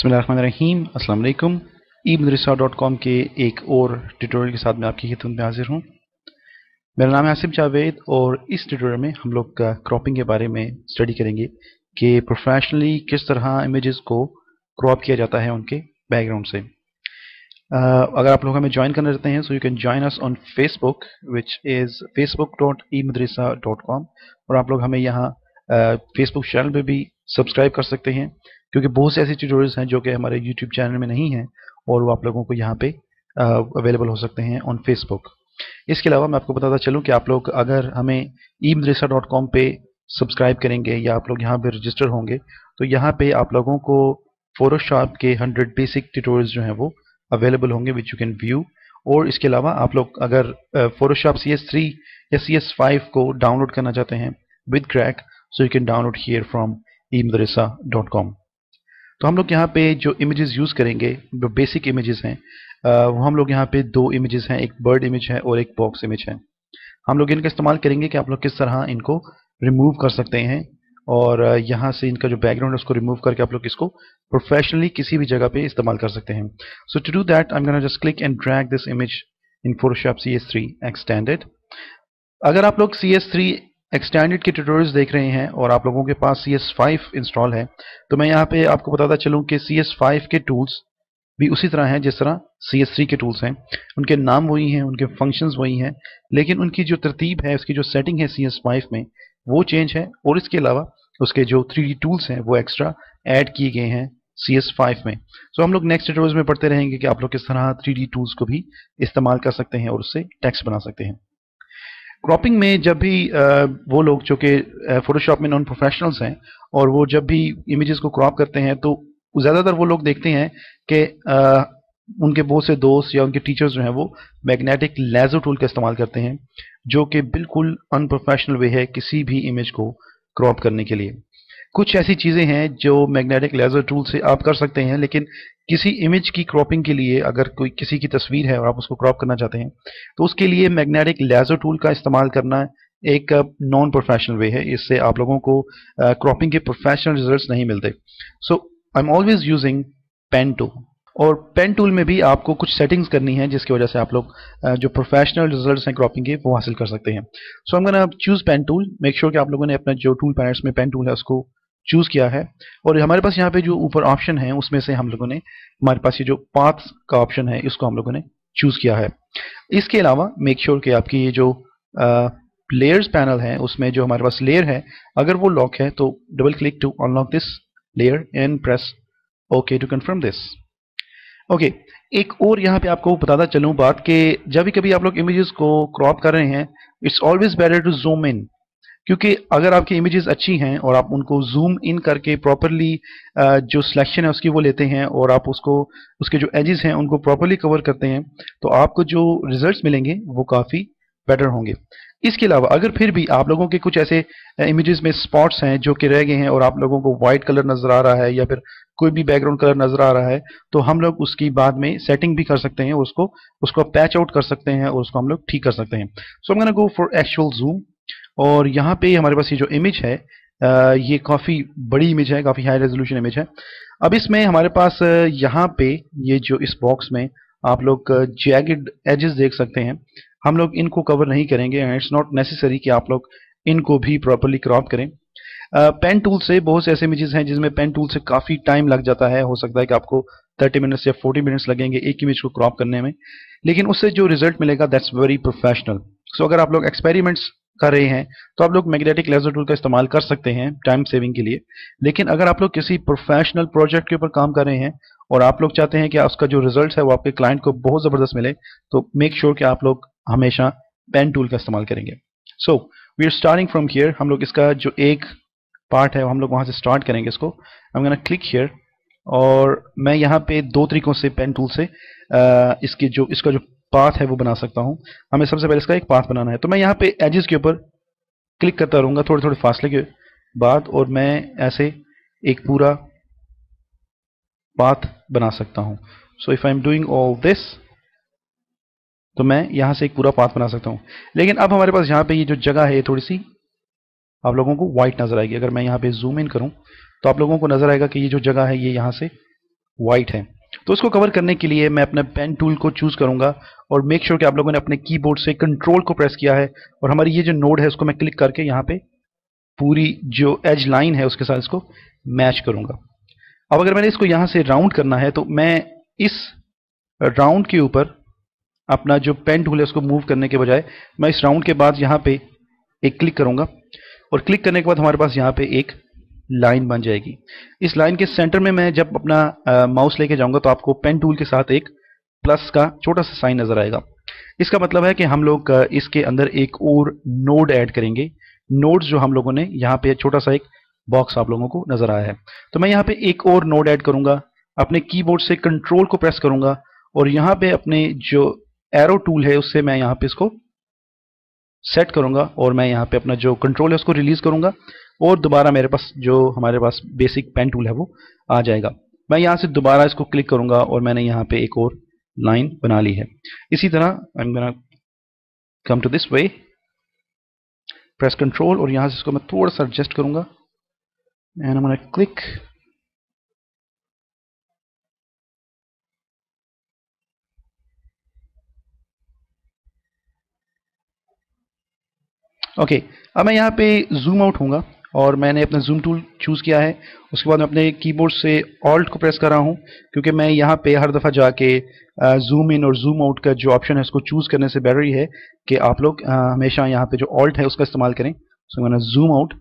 बिस्मिल्लाहिर्रहमानिर्रहीम। अस्सलाम वालेकुम। eMadrasa.com के एक और ट्यूटोरियल के साथ मैं आपकी खिदमत में हाजिर हूँ। मेरा नाम है आसिफ जावेद और इस ट्यूटोरियल में हम लोग क्रॉपिंग के बारे में स्टडी करेंगे कि प्रोफेशनली किस तरह इमेजेस को क्रॉप किया जाता है उनके बैकग्राउंड से। अगर आप लोग हमें ज्वाइन करना चाहते हैं so you can join us on Facebook which is facebook.eMadrasa.com और आप लोग हमें यहाँ फेसबुक चैनल पे भी सब्सक्राइब कर सकते हैं क्योंकि बहुत से ऐसे ट्यूटोरियल्स हैं जो कि हमारे यूट्यूब चैनल में नहीं हैं और वो आप लोगों को यहाँ पे अवेलेबल हो सकते हैं ऑन फेसबुक। इसके अलावा मैं आपको बताता चलूँ कि आप लोग अगर हमें eMadrasa.com पे सब्सक्राइब करेंगे या आप लोग यहाँ पे रजिस्टर होंगे तो यहाँ पे आप लोगों को फोटोशॉप के 100 बेसिक ट्यूटोरियल्स जो हैं वो अवेलेबल होंगे विच यू कैन व्यू। और इसके अलावा आप लोग अगर फोटोशॉप CS3 या CS5 को डाउनलोड करना चाहते हैं with crack so you can download here from eMadrasa.com। तो हम लोग यहाँ पे जो इमेजेस यूज़ करेंगे जो बेसिक इमेजेस हैं वो हम लोग यहाँ पे दो इमेजेस हैं, एक बर्ड इमेज है और एक बॉक्स इमेज है। हम लोग इनका इस्तेमाल करेंगे कि आप लोग किस तरह इनको रिमूव कर सकते हैं और यहाँ से इनका जो बैकग्राउंड है उसको रिमूव करके आप लोग इसको प्रोफेशनली किसी भी जगह पे इस्तेमाल कर सकते हैं। So to do that I am gonna just click and drag this image in Photoshop CS3 extended. अगर आप लोग CS3 एक्सटेंडेड के ट्यूटोरियल्स देख रहे हैं और आप लोगों के पास CS5 इंस्टॉल है तो मैं यहाँ पे आपको बताता चलूँ कि CS5 के टूल्स भी उसी तरह हैं जिस तरह CS3 के टूल्स हैं। उनके नाम वही हैं, उनके फंक्शंस वही हैं, लेकिन उनकी जो तरतीब है, उसकी जो सेटिंग है CS5 में वो चेंज है और इसके अलावा उसके जो 3D टूल्स हैं वो एक्स्ट्रा ऐड किए गए हैं CS5 में। सो हम लोग नेक्स्ट ट्यूटोरियल्स में पढ़ते रहेंगे कि आप लोग किस तरह 3D टूल्स को भी इस्तेमाल कर सकते हैं और उससे टेक्स्ट बना सकते हैं। क्रॉपिंग में जब भी वो लोग जो कि फोटोशॉप में नॉन प्रोफेशनल्स हैं और वो जब भी इमेजेस को क्रॉप करते हैं तो ज़्यादातर वो लोग देखते हैं कि उनके बहुत से दोस्त या उनके टीचर्स जो हैं वो मैग्नेटिक लेज़र टूल का इस्तेमाल करते हैं जो कि बिल्कुल अनप्रोफेशनल वे है किसी भी इमेज को क्रॉप करने के लिए। कुछ ऐसी चीज़ें हैं जो मैग्नेटिक लेज़र टूल से आप कर सकते हैं, लेकिन किसी इमेज की क्रॉपिंग के लिए अगर कोई किसी की तस्वीर है और आप उसको क्रॉप करना चाहते हैं तो उसके लिए मैग्नेटिक लेज़र टूल का इस्तेमाल करना एक नॉन प्रोफेशनल वे है। इससे आप लोगों को क्रॉपिंग के प्रोफेशनल रिजल्ट्स नहीं मिलते। So I am always using pen tool और पेन टूल में भी आपको कुछ सेटिंग्स करनी है जिसकी वजह से आप लोग जो प्रोफेशनल रिजल्ट्स हैं क्रॉपिंग के वो हासिल कर सकते हैं। So I'm gonna choose pen tool. Make sure कि आप लोगों ने अपना जो टूल पैलेट्स में पेन टूल है उसको चूज किया है और हमारे पास यहाँ पे जो ऊपर ऑप्शन है उसमें से हम लोगों ने हमारे पास ये जो पाथ का ऑप्शन है इसको हम लोगों ने चूज किया है। इसके अलावा मेक श्योर कि आपकी ये जो लेयर्स पैनल है उसमें जो हमारे पास लेयर है अगर वो लॉक है तो double click to unlock this layer and press okay to confirm this. Okay, एक और यहाँ पे आपको बताता चलूँ बात कि जब भी कभी आप लोग इमेजेस को क्रॉप कर रहे हैं it's always better to zoom in, क्योंकि अगर आपकी इमेजेस अच्छी हैं और आप उनको जूम इन करके प्रॉपरली जो सिलेक्शन है उसकी वो लेते हैं और आप उसको उसके जो एजेस हैं उनको प्रॉपरली कवर करते हैं तो आपको जो रिजल्ट्स मिलेंगे वो काफ़ी बेटर होंगे। इसके अलावा अगर फिर भी आप लोगों के कुछ ऐसे इमेजेस में स्पॉट्स हैं जो कि रह गए हैं और आप लोगों को वाइट कलर नज़र आ रहा है या फिर कोई भी बैकग्राउंड कलर नज़र आ रहा है तो हम लोग उसकी बाद में सेटिंग भी कर सकते हैं, उसको पैच आउट कर सकते हैं और उसको हम लोग ठीक कर सकते हैं। So I am gonna go for actual zoom और यहाँ पे हमारे पास ये जो इमेज है ये काफ़ी बड़ी इमेज है, काफ़ी हाई रेजोल्यूशन इमेज है। अब इसमें हमारे पास यहाँ पे ये जो इस बॉक्स में आप लोग जैगेड एजेस देख सकते हैं। हम लोग इनको कवर नहीं करेंगे एंड इट्स नॉट नेसेसरी कि आप लोग इनको भी प्रॉपरली क्रॉप करें। पेन टूल से बहुत से ऐसे इमेजेस हैं जिसमें पेन टूल से काफ़ी टाइम लग जाता है, हो सकता है कि आपको 30 मिनट्स या 40 मिनट्स लगेंगे एक इमेज को क्रॉप करने में, लेकिन उससे जो रिजल्ट मिलेगा दैट्स वेरी प्रोफेशनल। सो अगर आप लोग एक्सपेरिमेंट्स कर रहे हैं तो आप लोग मैग्नेटिक लेज़र टूल का इस्तेमाल कर सकते हैं टाइम सेविंग के लिए, लेकिन अगर आप लोग किसी प्रोफेशनल प्रोजेक्ट के ऊपर काम कर रहे हैं और आप लोग चाहते हैं कि उसका जो रिजल्ट है वो आपके क्लाइंट को बहुत ज़बरदस्त मिले तो मेक श्योर कि आप लोग हमेशा पेन टूल का इस्तेमाल करेंगे। So we are starting from here. हम लोग इसका जो एक पार्ट है हम लोग वहाँ से स्टार्ट करेंगे इसको। आई एम गोना क्लिक हियर और मैं यहाँ पे दो तरीकों से पेन टूल से इसका जो पाथ है वो बना सकता हूँ। हमें सबसे पहले इसका एक पाथ बनाना है तो मैं यहाँ पे एजेस के ऊपर क्लिक करता रहूँगा थोड़े थोड़े फासले के बाद और मैं ऐसे एक पूरा पाथ बना सकता हूँ। So if I am doing all this तो मैं यहाँ से एक पूरा पाथ बना सकता हूँ, लेकिन अब हमारे पास यहाँ पे ये जो जगह है थोड़ी सी आप लोगों को वाइट नज़र आएगी। अगर मैं यहाँ पे जूम इन करूँ तो आप लोगों को नज़र आएगा कि ये जो जगह है ये यहाँ से वाइट है। तो उसको कवर करने के लिए मैं अपना पेन टूल को चूज करूंगा और मेक श्योर कि आप लोगों ने अपने कीबोर्ड से कंट्रोल को प्रेस किया है और हमारी ये जो नोड है उसको मैं क्लिक करके यहाँ पे पूरी जो एज लाइन है उसके साथ इसको मैच करूंगा। अब अगर मैंने इसको यहाँ से राउंड करना है तो मैं इस राउंड के ऊपर अपना जो पेन टूल है उसको मूव करने के बजाय मैं इस राउंड के बाद यहाँ पे एक क्लिक करूंगा और क्लिक करने के बाद हमारे पास यहाँ पे एक लाइन बन जाएगी। इस लाइन के सेंटर में मैं जब अपना माउस लेके जाऊंगा तो आपको पेन टूल के साथ एक प्लस का छोटा सा साइन नजर आएगा। इसका मतलब है कि हम लोग इसके अंदर एक और नोड ऐड करेंगे। नोड्स जो हम लोगों ने यहाँ पे छोटा सा एक बॉक्स आप लोगों को नजर आया है, तो मैं यहाँ पे एक और नोड ऐड करूंगा। अपने कीबोर्ड से कंट्रोल को प्रेस करूंगा और यहाँ पे अपने जो एरो टूल है उससे मैं यहाँ पे इसको सेट करूंगा और मैं यहाँ पे अपना जो कंट्रोल है उसको रिलीज करूंगा और दोबारा मेरे पास जो हमारे पास बेसिक पेन टूल है वो आ जाएगा। मैं यहाँ से दोबारा इसको क्लिक करूंगा और मैंने यहाँ पे एक और लाइन बना ली है। इसी तरह I am gonna come to this way, press control और यहाँ से इसको मैं थोड़ा सा एडजस्ट करूंगा and I am gonna click. Okay, अब मैं यहाँ पे जूम आउट होऊंगा और मैंने अपना जूम टूल चूज किया है। उसके बाद मैं अपने कीबोर्ड से ऑल्ट को प्रेस कर रहा हूँ क्योंकि मैं यहाँ पे हर दफ़ा जाके जूम इन और जूम आउट का जो ऑप्शन है उसको चूज करने से बेटर ही है कि आप लोग हमेशा यहाँ पे जो ऑल्ट है उसका इस्तेमाल करें। सो मैंने जूम आउट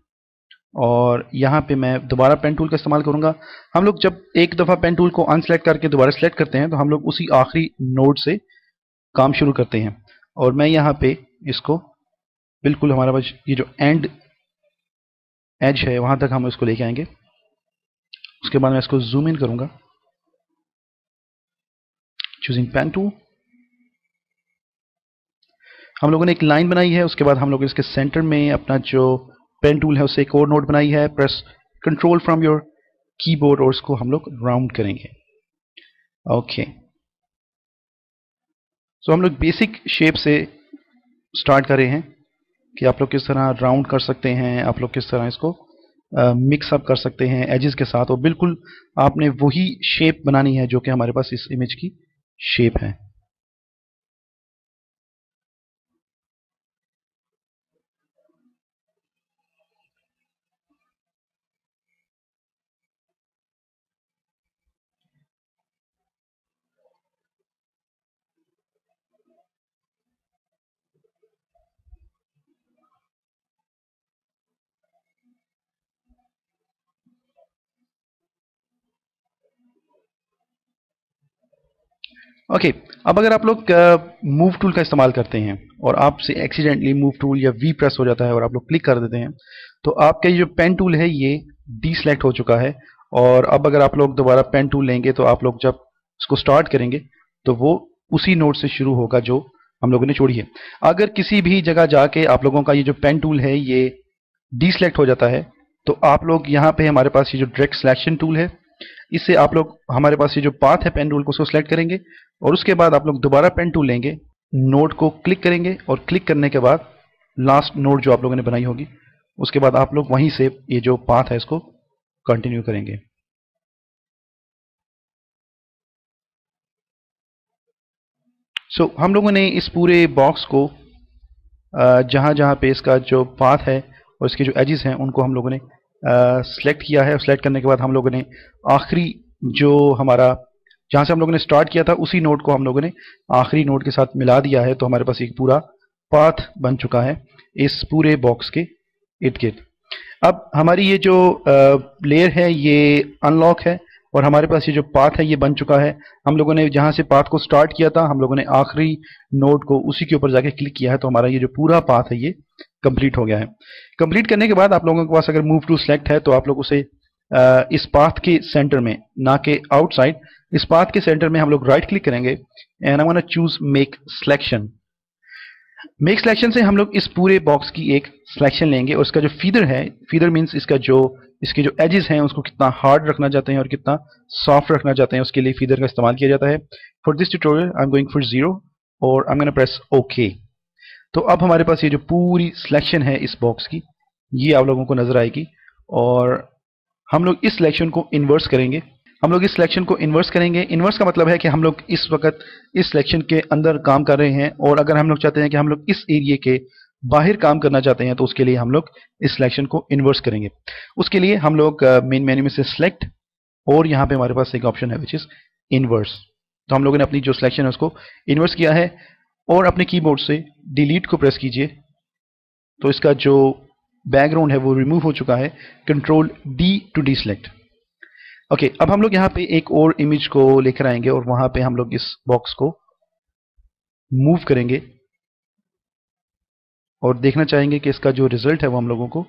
और यहाँ पे मैं दोबारा पेन टूल का इस्तेमाल करूँगा। हम लोग जब एक दफ़ा पेन टूल को अनसेलेक्ट करके दोबारा सेलेक्ट करते हैं तो हम लोग उसी आखिरी नोड से काम शुरू करते हैं और मैं यहाँ पे इसको बिल्कुल हमारा पास ये जो एंड एज है वहां तक हम इसको लेके आएंगे। उसके बाद मैं इसको जूम इन करूंगा, चूजिंग पेन टूल। हम लोगों ने एक लाइन बनाई है, उसके बाद हम लोग इसके सेंटर में अपना जो पेन टूल है उससे एक और नोड बनाई है। Press control from your keyboard और इसको हम लोग राउंड करेंगे। ओके, सो हम लोग बेसिक शेप से स्टार्ट कर रहे हैं कि आप लोग किस तरह राउंड कर सकते हैं, आप लोग किस तरह इसको मिक्स अप कर सकते हैं एजेस के साथ और बिल्कुल आपने वही शेप बनानी है जो कि हमारे पास इस इमेज की शेप है। ओके, अब अगर आप लोग मूव टूल का इस्तेमाल करते हैं और आपसे एक्सीडेंटली मूव टूल या वी प्रेस हो जाता है और आप लोग क्लिक कर देते हैं तो आपका ये जो पेन टूल है ये डीसेलेक्ट हो चुका है। और अब अगर आप लोग दोबारा पेन टूल लेंगे तो आप लोग जब इसको स्टार्ट करेंगे तो वो उसी नोड से शुरू होगा जो हम लोगों ने छोड़ी है। अगर किसी भी जगह जाके आप लोगों का ये जो पेन टूल है ये डीसेलेक्ट हो जाता है तो आप लोग यहाँ पे हमारे पास ये जो डायरेक्ट सिलेक्शन टूल है इससे आप लोग हमारे पास ये जो पाथ है पेन टूल को उसको सिलेक्ट करेंगे और उसके बाद आप लोग दोबारा पेन टूल लेंगे, नोड को क्लिक करेंगे और क्लिक करने के बाद लास्ट नोड जो आप लोगों ने बनाई होगी उसके बाद आप लोग वहीं से ये जो पाथ है इसको कंटिन्यू करेंगे। सो हम लोगों ने इस पूरे बॉक्स को जहाँ जहाँ पे इसका जो पाथ है और इसके जो एजेस हैं उनको हम लोगों ने सेलेक्ट किया है। सेलेक्ट करने के बाद हम लोगों ने आखिरी जो हमारा जहाँ से हम लोगों ने स्टार्ट किया था उसी नोड को हम लोगों ने आखिरी नोड के साथ मिला दिया है। तो हमारे पास एक पूरा पाथ बन चुका है इस पूरे बॉक्स के इर्द गिर्द। अब हमारी ये जो लेयर है ये अनलॉक है और हमारे पास ये जो पाथ है ये बन चुका है। हम लोगों ने जहाँ से पाथ को स्टार्ट किया था हम लोगों ने आखिरी नोड को उसी के ऊपर जाके क्लिक किया है तो हमारा ये जो पूरा पाथ है ये कंप्लीट हो गया है। कंप्लीट करने के बाद आप लोगों के पास अगर मूव टू सेलेक्ट है तो आप लोग उसे इस पाथ के सेंटर में, ना कि आउटसाइड, इस पाथ के सेंटर में हम लोग राइट क्लिक करेंगे and I want to choose make selection. Make selection से हम लोग इस पूरे बॉक्स की एक सिलेक्शन लेंगे और इसका जो फीदर है, फीदर मींस इसका जो इसके जो एजेस हैं उसको कितना हार्ड रखना चाहते हैं और कितना सॉफ्ट रखना चाहते हैं उसके लिए फीदर का इस्तेमाल किया जाता है। For this tutorial I am going for 0 और आई एम गोना प्रेस ओके। तो अब हमारे पास ये जो पूरी सिलेक्शन है इस बॉक्स की ये आप लोगों को नजर आएगी और हम लोग इस सिलेक्शन को इन्वर्स करेंगे। हम लोग इस सिलेक्शन को इन्वर्स करेंगे। इन्वर्स का मतलब है कि हम लोग इस वक्त इस सिलेक्शन के अंदर काम कर रहे हैं, और अगर हम लोग चाहते हैं कि हम लोग इस एरिया के बाहर काम करना चाहते हैं, तो उसके लिए हम लोग इस सिलेक्शन को इन्वर्स करेंगे। उसके लिए हम लोग मेन मेन्यू में से सिलेक्ट, और यहाँ पे हमारे पास एक ऑप्शन है विच इज इन्वर्स। तो हम लोगों ने अपनी जो सिलेक्शन है उसको इन्वर्स किया है, और अपने कीबोर्ड से डिलीट को प्रेस कीजिए, तो इसका जो बैकग्राउंड है वो रिमूव हो चुका है। Control D to deselect. Okay, अब हम लोग यहाँ पे एक और इमेज को लेकर आएंगे, और वहां पे हम लोग इस बॉक्स को मूव करेंगे, और देखना चाहेंगे कि इसका जो रिजल्ट है वो हम लोगों को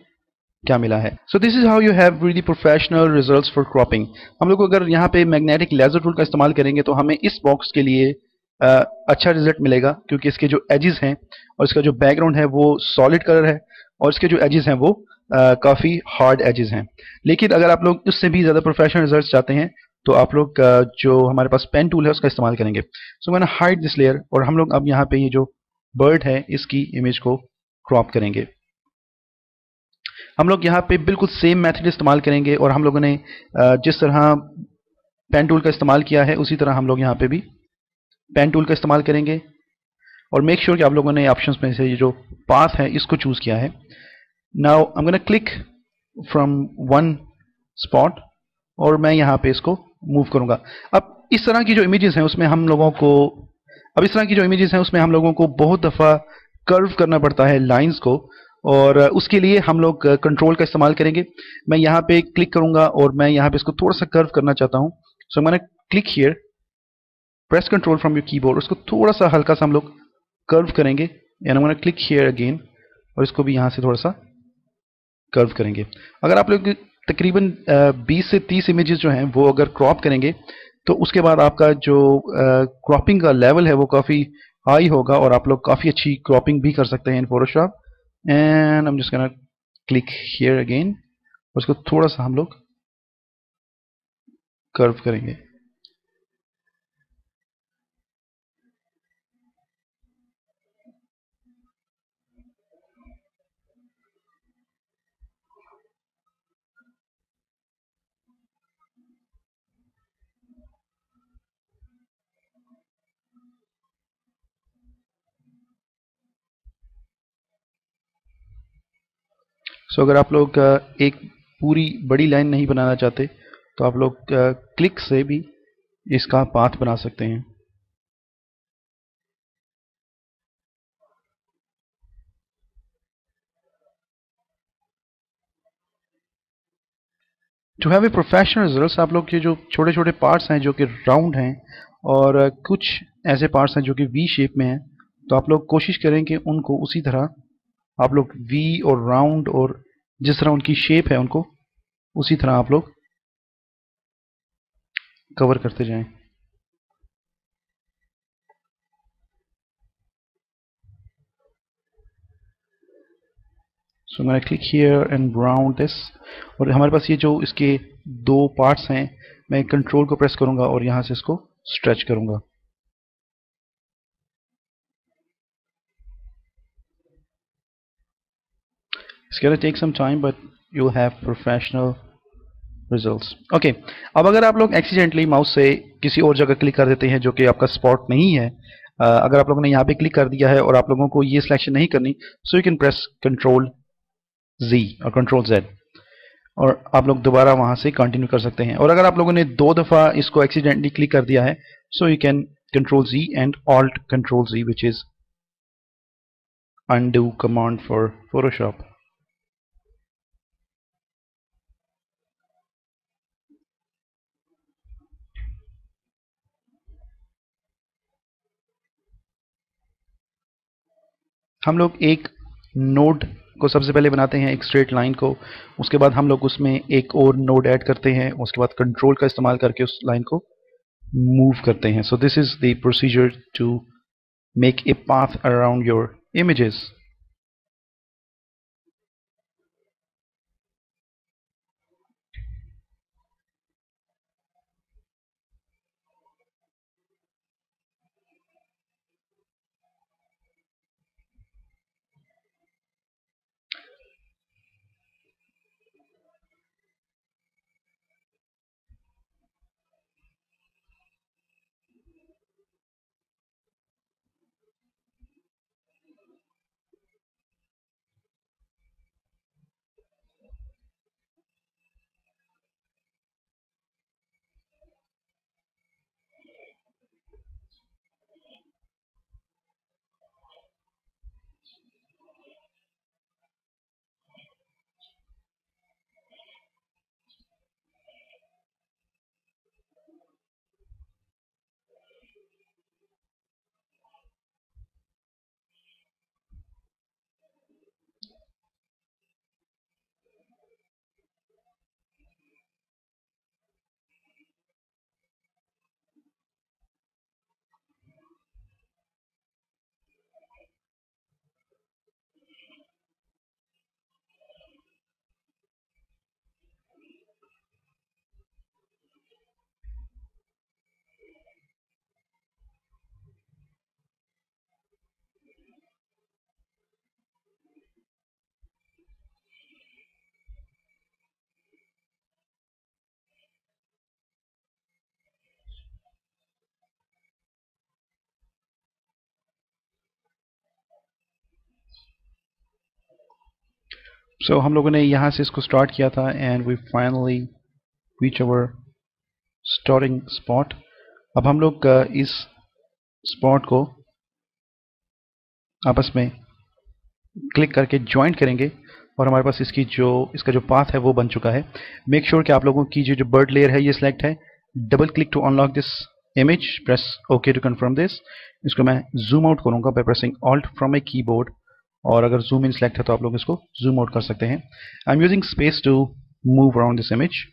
क्या मिला है। सो this is how you have really professional results for cropping. हम लोग अगर यहाँ पे मैग्नेटिक लेजर टूल का इस्तेमाल करेंगे तो हमें इस बॉक्स के लिए अच्छा रिजल्ट मिलेगा, क्योंकि इसके जो एजेस हैं और इसका जो बैकग्राउंड है वो सॉलिड कलर है, और इसके जो एजेस हैं वो काफ़ी हार्ड एजेस हैं। लेकिन अगर आप लोग उससे भी ज़्यादा प्रोफेशनल रिजल्ट चाहते हैं, तो आप लोग जो हमारे पास पेन टूल है उसका इस्तेमाल करेंगे। सो मैंने हाइड दिस लेयर, और हम लोग अब यहाँ पे ये जो बर्ड है इसकी इमेज को क्रॉप करेंगे। हम लोग यहाँ पे बिल्कुल सेम मेथड इस्तेमाल करेंगे, और हम लोगों ने जिस तरह पेन टूल का इस्तेमाल किया है उसी तरह हम लोग यहाँ पे भी पेन टूल का इस्तेमाल करेंगे। और मेक श्योर कि आप लोगों ने ऑप्शंस में से ये जो पाथ है इसको चूज किया है। Now I am gonna click from one spot, और मैं यहाँ पे इसको मूव करूंगा। अब इस तरह की जो इमेजेस हैं उसमें हम लोगों को अब इस तरह की जो इमेजेस हैं उसमें हम लोगों को बहुत दफ़ा कर्व करना पड़ता है लाइंस को, और उसके लिए हम लोग कंट्रोल का इस्तेमाल करेंगे। मैं यहाँ पे क्लिक करूंगा, और मैं यहाँ पे इसको थोड़ा सा कर्व करना चाहता हूँ। सो मैंने click here, press control from your keyboard, उसको थोड़ा सा हल्का सा हम लोग कर्व करेंगे, and I M click here again, और इसको भी यहाँ से थोड़ा सा कर्व करेंगे। अगर आप लोग तकरीबन 20 से 30 इमेजेस जो हैं वो अगर क्रॉप करेंगे, तो उसके बाद आपका जो क्रॉपिंग का लेवल है वो काफ़ी हाई होगा, और आप लोग काफ़ी अच्छी क्रॉपिंग भी कर सकते हैं इन Photoshop. And I am just gonna click here again, उसको थोड़ा सा हम लोग कर्व करेंगे। सो अगर आप लोग एक पूरी बड़ी लाइन नहीं बनाना चाहते, तो आप लोग क्लिक से भी इसका पाथ बना सकते हैं। To have a professional results, आप लोग के जो छोटे छोटे पार्ट्स हैं जो कि राउंड हैं, और कुछ ऐसे पार्ट्स हैं जो कि वी शेप में हैं, तो आप लोग कोशिश करें कि उनको उसी तरह आप लोग वी और राउंड, और जिस तरह उनकी शेप है उनको उसी तरह आप लोग कवर करते जाएं। सो मैंने click here and round this, और हमारे पास ये जो इसके दो पार्ट्स हैं, मैं कंट्रोल को प्रेस करूंगा और यहाँ से इसको स्ट्रेच करूंगा। It's gonna take some time, but you'll have professional results. Okay, अब अगर आप लोग एक्सीडेंटली माउस से किसी और जगह क्लिक कर देते हैं जो कि आपका स्पॉट नहीं है, अगर आप लोगों ने यहाँ पे क्लिक कर दिया है और आप लोगों को ये सिलेक्शन नहीं करनी, so you can press control Z और कंट्रोल Z, और आप लोग दोबारा वहां से कंटिन्यू कर सकते हैं। और अगर आप लोगों ने दो दफ़ा इसको एक्सीडेंटली क्लिक कर दिया है, so you can control Z and alt control Z, which is undo command for Photoshop. हम लोग एक नोड को सबसे पहले बनाते हैं, एक स्ट्रेट लाइन को, उसके बाद हम लोग उसमें एक और नोड ऐड करते हैं, उसके बाद कंट्रोल का इस्तेमाल करके उस लाइन को मूव करते हैं। So this is the procedure to make a path around your images. So हम लोगों ने यहाँ से इसको स्टार्ट किया था and we finally reach our starting spot. अब हम लोग इस स्पॉट को आपस में क्लिक करके ज्वाइंट करेंगे और हमारे पास इसका जो पाथ है वो बन चुका है। मेक श्योर कि आप लोगों की जो बर्ड लेयर है ये सिलेक्ट है। Double click to unlock this image, press okay to confirm this. इसको मैं जूम आउट करूंगा by pressing alt from my keyboard, और अगर जूम इन सिलेक्ट है तो आप लोग इसको जूम आउट कर सकते हैं। I am using space to move around this image.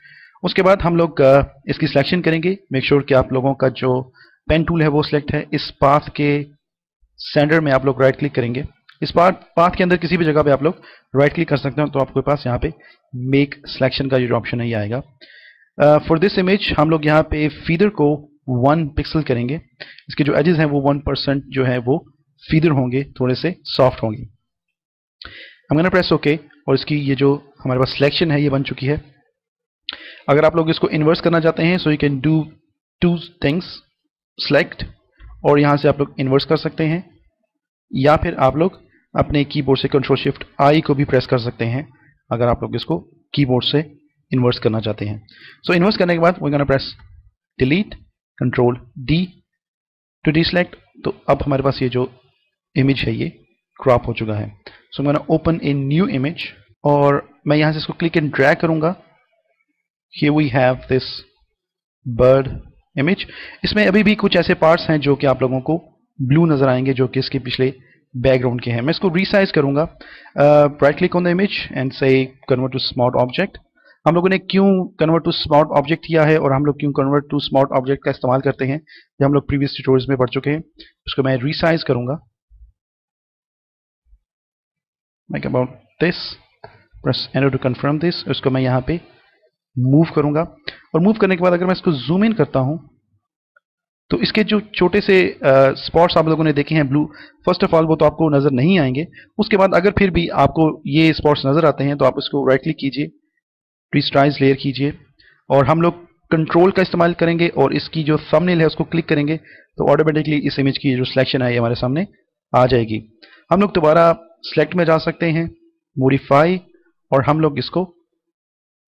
उसके बाद हम लोग इसकी सिलेक्शन करेंगे। मेक श्योर कि आप लोगों का जो पेन टूल है वो सिलेक्ट है। इस पाथ के सेंटर में आप लोग राइट क्लिक करेंगे। इस पाथ के अंदर किसी भी जगह पे आप लोग राइट क्लिक कर सकते हो, तो आपके पास यहाँ पे मेक सिलेक्शन का जो ऑप्शन है ये आएगा। फॉर दिस इमेज हम लोग यहाँ पे फीदर को 1 पिक्सल करेंगे। इसके जो एजेस हैं वो 1% जो है वो फीदर होंगे, थोड़े से सॉफ्ट होंगे। हम गोना प्रेस ओके, और इसकी ये जो हमारे पास सिलेक्शन है ये बन चुकी है। अगर आप लोग इसको इन्वर्स करना चाहते हैं so you can do 2 things, select, और यहाँ से आप लोग इन्वर्स कर सकते हैं, या फिर आप लोग अपने कीबोर्ड से कंट्रोल शिफ्ट आई को भी प्रेस कर सकते हैं अगर आप लोग इसको कीबोर्ड से इन्वर्स करना चाहते हैं। सो इन्वर्स करने के बाद we gonna press delete, control D to deselect. तो अब हमारे पास ये जो इमेज है ये क्रॉप हो चुका है। सो मैं ओपन ए न्यू इमेज, और मैं यहाँ से इसको क्लिक एंड ड्रैग करूंगा। Here we have this bird image. इसमें अभी भी कुछ ऐसे पार्ट्स हैं जो कि आप लोगों को ब्लू नजर आएंगे, जो कि इसके पिछले बैकग्राउंड के हैं। मैं इसको रीसाइज करूंगा। Right click on the image and से कन्वर्ट टू स्मार्ट ऑब्जेक्ट। हम लोगों ने क्यों कन्वर्ट टू स्मार्ट ऑब्जेक्ट किया है और हम लोग क्यों कन्वर्ट टू स्मार्ट ऑब्जेक्ट का इस्तेमाल करते हैं, ये हम लोग प्रीवियस ट्यूटोरियल्स में पढ़ चुके हैं। इसको मैं रीसाइज करूंगा like about this, press enter to confirm this. इसको मैं यहाँ पे मूव करूंगा, और मूव करने के बाद अगर मैं इसको जूम इन करता हूं तो इसके जो छोटे से स्पॉट्स आप लोगों ने देखे हैं ब्लू, फर्स्ट ऑफ ऑल वो तो आपको नजर नहीं आएंगे। उसके बाद अगर फिर भी आपको ये स्पॉट्स नजर आते हैं तो आप इसको राइट क्लिक कीजिए, रिस्टाइज लेयर कीजिए, और हम लोग कंट्रोल का इस्तेमाल करेंगे और इसकी जो थंबनेल है उसको क्लिक करेंगे तो ऑटोमेटिकली इस इमेज की जो सिलेक्शन है ये हमारे सामने आ जाएगी। हम लोग दोबारा सिलेक्ट में जा सकते हैं, मॉडिफाई, और हम लोग इसको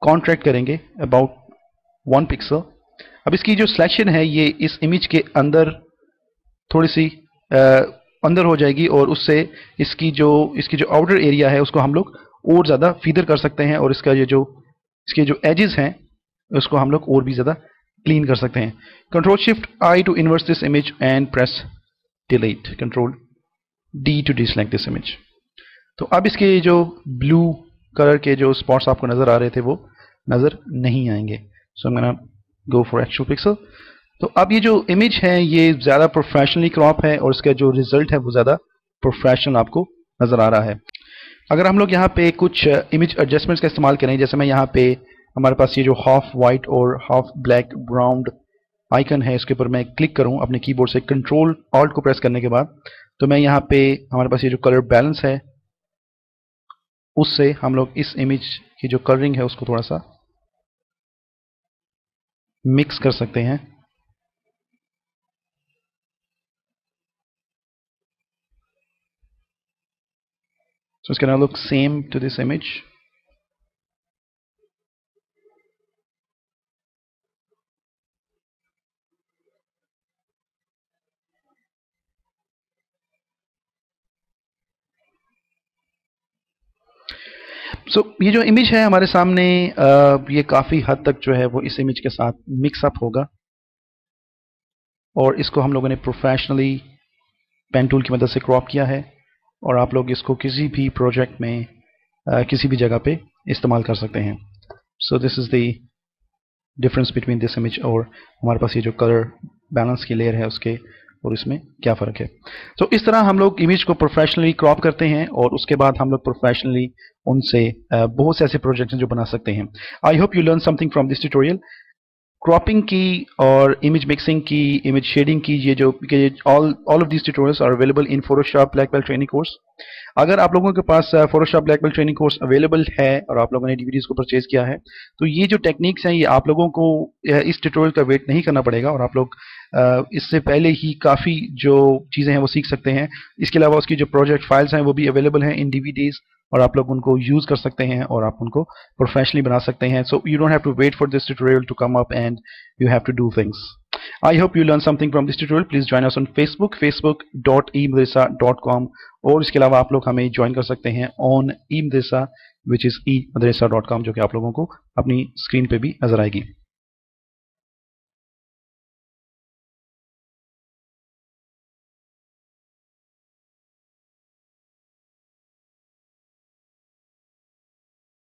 कॉन्ट्रैक्ट करेंगे अबाउट 1 पिक्सल। अब इसकी जो सिलेक्शन है ये इस इमेज के अंदर थोड़ी सी अंदर हो जाएगी, और उससे इसकी जो आउटर एरिया है उसको हम लोग और ज़्यादा फीदर कर सकते हैं, और इसके जो एजेस हैं उसको हम लोग और भी ज़्यादा क्लीन कर सकते हैं। Control shift I to inverse this image and press delete, control D to deselect this image. तो अब इसके जो ब्लू कलर के जो स्पॉट्स आपको नजर आ रहे थे वो नजर नहीं आएंगे। सो I'm gonna go for actual pixel। तो अब ये जो इमेज है ये ज़्यादा प्रोफेशनली क्रॉप है, और इसका जो रिजल्ट है वो ज़्यादा प्रोफेशनल आपको नज़र आ रहा है। अगर हम लोग यहाँ पे कुछ इमेज एडजस्टमेंट्स का इस्तेमाल करें, जैसे मैं यहाँ पे हमारे पास ये जो हाफ वाइट और हाफ ब्लैक ब्राउन आइकन है इसके ऊपर मैं क्लिक करूँ अपने कीबोर्ड से कंट्रोल ऑल्ट को प्रेस करने के बाद, तो मैं यहाँ पे हमारे पास ये जो कलर बैलेंस है उससे हम लोग इस इमेज की जो कलरिंग है उसको थोड़ा सा मिक्स कर सकते हैं। So it's gonna look same to this image। ये जो इमेज है हमारे सामने ये काफ़ी हद तक जो है वो इस इमेज के साथ मिक्सअप होगा, और इसको हम लोगों ने प्रोफेशनली पेन टूल की मदद से क्रॉप किया है, और आप लोग इसको किसी भी प्रोजेक्ट में किसी भी जगह पे इस्तेमाल कर सकते हैं। So this is the difference between this image और हमारे पास ये जो कलर बैलेंस की लेयर है उसके और इसमें क्या फ़र्क है। तो इस तरह हम लोग इमेज को प्रोफेशनली क्रॉप करते हैं, और उसके बाद हम लोग प्रोफेशनली उनसे बहुत से ऐसे प्रोजेक्ट्स हैं जो बना सकते हैं। I hope you learn something from this tutorial. Cropping की और इमेज मिक्सिंग की, इमेज शेडिंग की, ये जो all of these tutorials are available in Photoshop black belt training course. अगर आप लोगों के पास Photoshop black belt training course available है और आप लोगों ने डीवीडीज को परचेज किया है, तो ये जो टेक्निक्स हैं ये आप लोगों को इस ट्यूटोरियल का वेट नहीं करना पड़ेगा, और आप लोग इससे पहले ही काफ़ी जो चीज़ें हैं वो सीख सकते हैं। इसके अलावा उसकी जो प्रोजेक्ट फाइल्स हैं वो भी अवेलेबल हैं इन डीवीडीज और आप लोग उनको यूज कर सकते हैं और आप उनको प्रोफेशनली बना सकते हैं. So you don't have to wait for this tutorial to come up and you have to do things. I hope you learned something from this tutorial. Please join us on Facebook, facebook.eMadrasa.com. और इसके अलावा आप लोग हमें join कर सकते हैं on eMadrasa, which is eMadrasa.com, जो कि आप लोगों को अपनी स्क्रीन पे भी नजर आएगी.